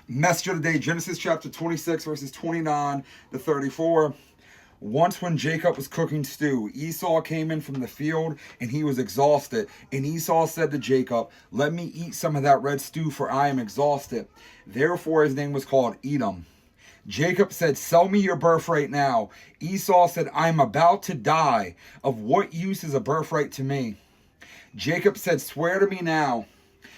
Message of the day, Genesis chapter 26, verses 29 to 34. Once when Jacob was cooking stew, Esau came in from the field and he was exhausted. And Esau said to Jacob, "Let me eat some of that red stew, for I am exhausted." Therefore his name was called Edom. Jacob said, "Sell me your birthright now." Esau said, "I am about to die. Of what use is a birthright to me?" Jacob said, "Swear to me now."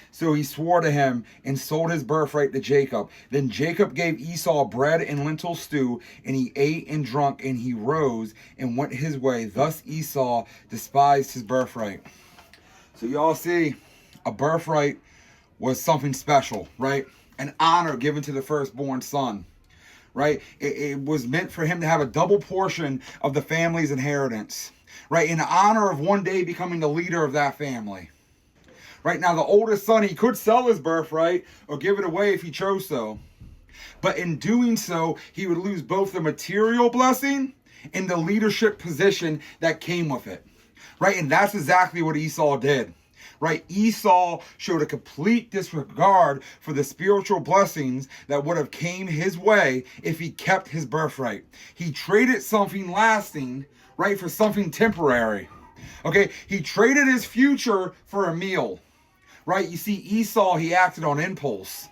So he swore to him and sold his birthright to Jacob. Then Jacob gave Esau bread and lentil stew, and he ate and drank, and he rose and went his way. Thus Esau despised his birthright. So y'all see, a birthright was something special, right? An honor given to the firstborn son, right? It was meant for him to have a double portion of the family's inheritance, right? In honor of one day becoming the leader of that family. Right now, the oldest son, he could sell his birthright or give it away if he chose so. But in doing so, he would lose both the material blessing and the leadership position that came with it. Right? And that's exactly what Esau did. Right? Esau showed a complete disregard for the spiritual blessings that would have came his way if he kept his birthright. He traded something lasting, right, for something temporary. Okay? He traded his future for a meal. Right? You see, Esau, he acted on impulse.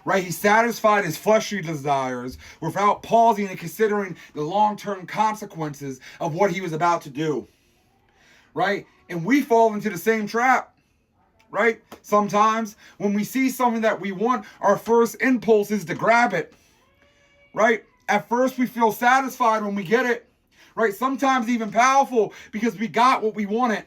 Right? He satisfied his fleshly desires without pausing and considering the long-term consequences of what he was about to do. Right? And we fall into the same trap. Right? Sometimes when we see something that we want, our first impulse is to grab it. Right? At first we feel satisfied when we get it. Right? Sometimes even powerful because we got what we wanted.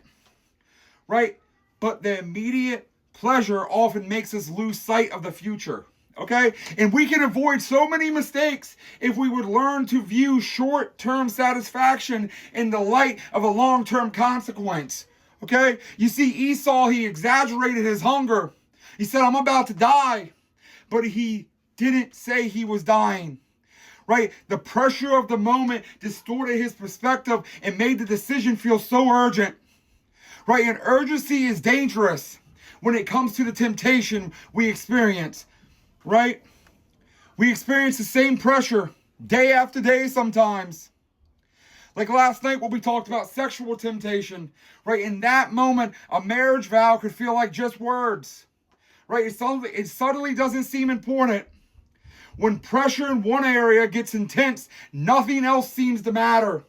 Right? But the immediate pleasure often makes us lose sight of the future. Okay? And we can avoid so many mistakes if we would learn to view short-term satisfaction in the light of a long-term consequence. Okay? You see, Esau, he exaggerated his hunger. He said, "I'm about to die." But he didn't say he was dying. Right? The pressure of the moment distorted his perspective and made the decision feel so urgent. Right? And urgency is dangerous when it comes to the temptation we experience, right? We experience the same pressure day after day sometimes. Like last night when we talked about sexual temptation, right? In that moment, a marriage vow could feel like just words, right? It suddenly doesn't seem important. When pressure in one area gets intense, nothing else seems to matter.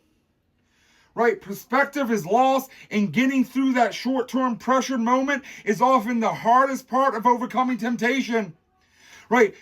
Right? Perspective is lost, and getting through that short-term pressure moment is often the hardest part of overcoming temptation. Right?